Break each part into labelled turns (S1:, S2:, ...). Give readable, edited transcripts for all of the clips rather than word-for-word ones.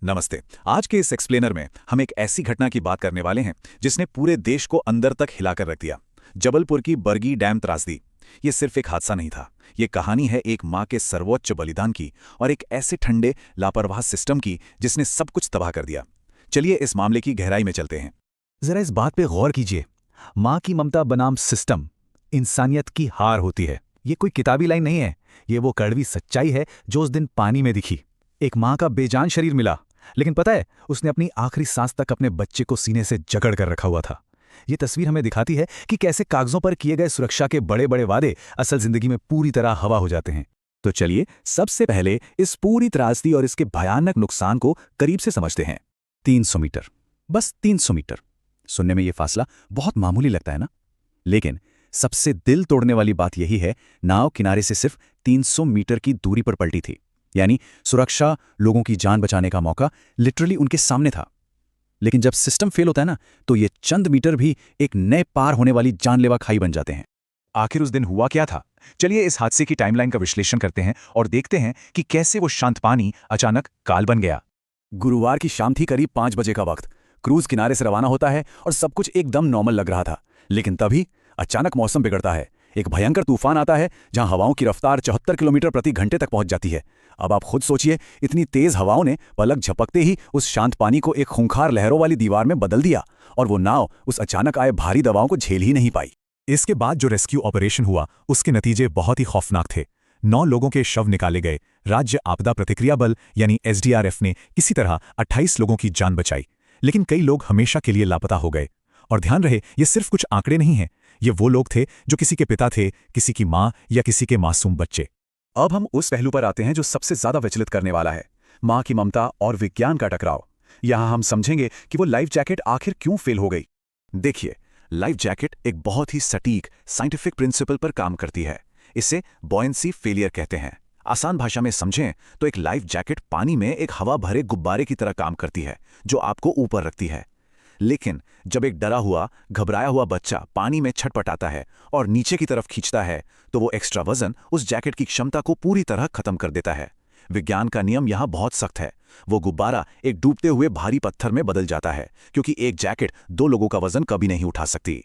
S1: नमस्ते। आज के इस एक्सप्लेनर में हम एक ऐसी घटना की बात करने वाले हैं जिसने पूरे देश को अंदर तक हिलाकर रख दिया। जबलपुर की बरगी डैम त्रासदी। ये सिर्फ एक हादसा नहीं था, ये कहानी है एक माँ के सर्वोच्च बलिदान की और एक ऐसे ठंडे लापरवाह सिस्टम की जिसने सब कुछ तबाह कर दिया। चलिए इस मामले की गहराई में चलते हैं।
S2: जरा इस बात पे गौर कीजिए। माँ की ममता बनाम सिस्टम, इंसानियत की हार होती है। ये कोई किताबी लाइन नहीं है, ये वो कड़वी सच्चाई है जो उस दिन पानी में दिखी। एक माँ का बेजान शरीर मिला, लेकिन पता है उसने अपनी आखिरी सांस तक अपने बच्चे को सीने से जकड़ कर रखा हुआ था। ये तस्वीर हमें दिखाती है कि कैसे कागजों पर किए गए सुरक्षा के बड़े बड़े वादे असल जिंदगी में पूरी तरह हवा हो जाते हैं।
S1: तो चलिए सबसे पहले इस पूरी त्रासदी और इसके भयानक नुकसान को करीब से समझते हैं।
S2: 300 मीटर, बस 300 मीटर। सुनने में ये फासला बहुत मामूली लगता है ना, लेकिन सबसे दिल तोड़ने वाली बात यही है, नाव किनारे से सिर्फ 300 मीटर की दूरी पर पलटी थी। यानी सुरक्षा, लोगों की जान बचाने का मौका लिटरली उनके सामने था। लेकिन जब सिस्टम फेल होता है ना, तो ये चंद मीटर भी एक नए पार होने वाली जानलेवा खाई बन जाते हैं।
S1: आखिर उस दिन हुआ क्या था? चलिए इस हादसे की टाइमलाइन का विश्लेषण करते हैं और देखते हैं कि कैसे वो शांत पानी अचानक काल बन गया। गुरुवार की शाम थी, करीब 5 बजे का वक्त। क्रूज किनारे से रवाना होता है और सब कुछ एकदम नॉर्मल लग रहा था। लेकिन तभी अचानक मौसम बिगड़ता है। एक भयंकर तूफान आता है जहां हवाओं की रफ्तार 74 किलोमीटर प्रति घंटे तक पहुंच जाती है। अब आप खुद सोचिए, इतनी तेज हवाओं ने पलक झपकते ही उस शांत पानी को एक खूंखार लहरों वाली दीवार में बदल दिया और वो नाव उस अचानक आए भारी दबाव को झेल ही नहीं पाई।
S3: इसके बाद जो रेस्क्यू ऑपरेशन हुआ, उसके नतीजे बहुत ही खौफनाक थे। 9 लोगों के शव निकाले गए। राज्य आपदा प्रतिक्रिया बल यानी एसडीआरएफ ने किसी तरह 28 लोगों की जान बचाई, लेकिन कई लोग हमेशा के लिए लापता हो गए। और ध्यान रहे, ये सिर्फ कुछ आंकड़े नहीं हैं, ये वो लोग थे जो किसी के पिता थे, किसी की माँ या किसी के मासूम बच्चे।
S1: अब हम उस पहलू पर आते हैं जो सबसे ज्यादा विचलित करने वाला है, माँ की ममता और विज्ञान का टकराव। यहां हम समझेंगे कि वो लाइफ जैकेट आखिर क्यों फेल हो गई। देखिए, लाइफ जैकेट एक बहुत ही सटीक साइंटिफिक प्रिंसिपल पर काम करती है। इसे बॉयंसी फेलियर कहते हैं। आसान भाषा में समझें तो एक लाइफ जैकेट पानी में एक हवा भरे गुब्बारे की तरह काम करती है जो आपको ऊपर रखती है। लेकिन जब एक डरा हुआ, घबराया हुआ बच्चा पानी में छटपटाता है और नीचे की तरफ खींचता है, तो वो एक्स्ट्रा वजन उस जैकेट की क्षमता को पूरी तरह खत्म कर देता है। विज्ञान का नियम यहाँ बहुत सख्त है। वो गुब्बारा एक डूबते हुए भारी पत्थर में बदल जाता है, क्योंकि एक जैकेट 2 लोगों का वजन कभी नहीं उठा सकती।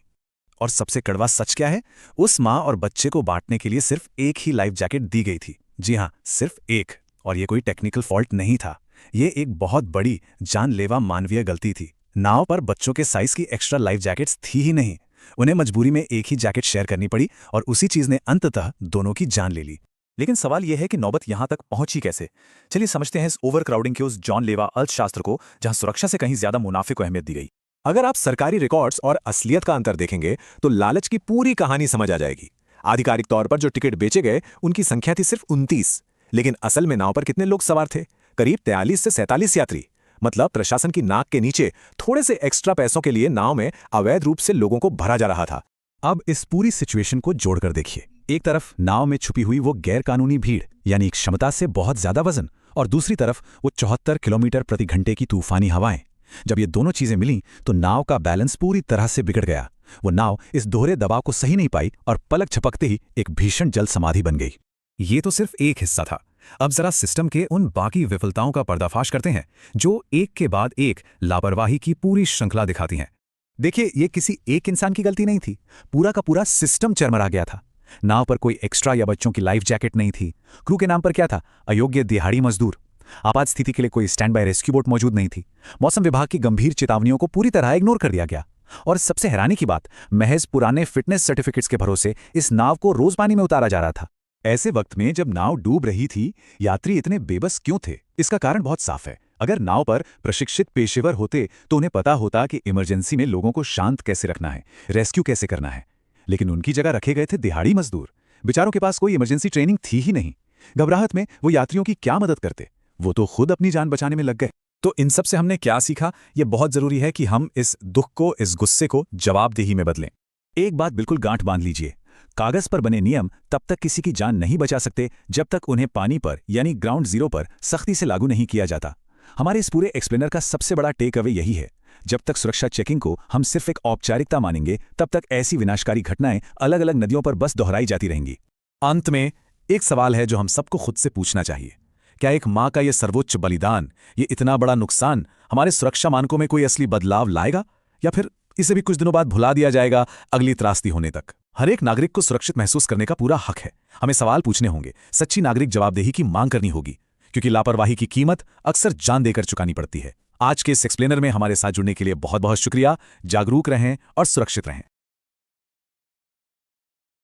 S3: और सबसे कड़वा सच क्या है? उस माँ और बच्चे को बांटने के लिए सिर्फ एक ही लाइफ जैकेट दी गई थी। जी हाँ, सिर्फ एक। और ये कोई टेक्निकल फॉल्ट नहीं था, ये एक बहुत बड़ी जानलेवा मानवीय गलती थी। नाव पर बच्चों के साइज की एक्स्ट्रा लाइफ जैकेट्स थी ही नहीं। उन्हें मजबूरी में एक ही जैकेट शेयर करनी पड़ी और उसी चीज ने अंततः दोनों की जान ले ली।
S2: लेकिन सवाल यह है कि नौबत यहां तक पहुंची कैसे? चलिए समझते हैं इस ओवरक्राउडिंग के उस जानलेवा अर्थशास्त्र को, जहां सुरक्षा से कहीं ज्यादा मुनाफे को अहमियत दी गई।
S3: अगर आप सरकारी रिकॉर्ड्स और असलियत का अंतर देखेंगे तो लालच की पूरी कहानी समझ आ जाएगी। आधिकारिक तौर पर जो टिकट बेचे गए उनकी संख्या थी सिर्फ 29, लेकिन असल में नाव पर कितने लोग सवार थे? करीब 43 से 47 यात्री। मतलब प्रशासन की नाक के नीचे थोड़े से एक्स्ट्रा पैसों के लिए नाव में अवैध रूप से लोगों को भरा जा रहा था।
S2: अब इस पूरी सिचुएशन को जोड़कर देखिए। एक तरफ नाव में छुपी हुई वो गैरकानूनी भीड़, यानी क्षमता से बहुत ज्यादा वजन, और दूसरी तरफ वो 74 किलोमीटर प्रति घंटे की तूफानी हवाएं। जब ये दोनों चीजें मिलीं तो नाव का बैलेंस पूरी तरह से बिगड़ गया। वो नाव इस दोहरे दबाव को सही नहीं पाई और पलक झपकते ही एक भीषण जल समाधि बन गई।
S3: ये तो सिर्फ एक हिस्सा था। अब जरा सिस्टम के उन बाकी विफलताओं का पर्दाफाश करते हैं जो एक के बाद एक लापरवाही की पूरी श्रृंखला दिखाती हैं।
S2: देखिए, ये किसी एक इंसान की गलती नहीं थी, पूरा का पूरा सिस्टम चरमरा गया था। नाव पर कोई एक्स्ट्रा या बच्चों की लाइफ जैकेट नहीं थी। क्रू के नाम पर क्या था? अयोग्य दिहाड़ी मजदूर। आपात स्थिति के लिए कोई स्टैंड बाय रेस्क्यू बोट मौजूद नहीं थी। मौसम विभाग की गंभीर चेतावनियों को पूरी तरह इग्नोर कर दिया गया। और सबसे हैरानी की बात, महज पुराने फिटनेस सर्टिफिकेट्स के भरोसे इस नाव को रोज पानी में उतारा जा रहा था।
S3: ऐसे वक्त में जब नाव डूब रही थी, यात्री इतने बेबस क्यों थे? इसका कारण बहुत साफ है। अगर नाव पर प्रशिक्षित पेशेवर होते तो उन्हें पता होता कि इमरजेंसी में लोगों को शांत कैसे रखना है, रेस्क्यू कैसे करना है। लेकिन उनकी जगह रखे गए थे दिहाड़ी मजदूर। बेचारों के पास कोई इमरजेंसी ट्रेनिंग थी ही नहीं। घबराहट में वो यात्रियों की क्या मदद करते? वो तो खुद अपनी जान बचाने में लग गए।
S2: तो इन सब से हमने क्या सीखा? ये बहुत जरूरी है कि हम इस दुख को, इस गुस्से को जवाबदेही में बदलें। एक बात बिल्कुल गांठ बांध लीजिए, कागज पर बने नियम तब तक किसी की जान नहीं बचा सकते जब तक उन्हें पानी पर यानी ग्राउंड जीरो पर सख्ती से लागू नहीं किया जाता। हमारे इस पूरे एक्सप्लेनर का सबसे बड़ा टेक अवे यही है, जब तक सुरक्षा चेकिंग को हम सिर्फ एक औपचारिकता मानेंगे, तब तक ऐसी विनाशकारी घटनाएं अलग अलग नदियों पर बस दोहराई जाती रहेंगी।
S3: अंत में एक सवाल है जो हम सबको खुद से पूछना चाहिए,
S2: क्या एक माँ का ये सर्वोच्च बलिदान, ये इतना बड़ा नुकसान हमारे सुरक्षा मानकों में कोई असली बदलाव लाएगा, या फिर इसे भी कुछ दिनों बाद भुला दिया जाएगा अगली त्रासदी होने तक? हर एक नागरिक को सुरक्षित महसूस करने का पूरा हक है। हमें सवाल पूछने होंगे, सच्ची नागरिक जवाबदेही की मांग करनी होगी, क्योंकि लापरवाही की कीमत अक्सर जान देकर चुकानी पड़ती है। आज के इस एक्सप्लेनर में हमारे साथ जुड़ने के लिए बहुत बहुत शुक्रिया। जागरूक रहें और सुरक्षित रहें।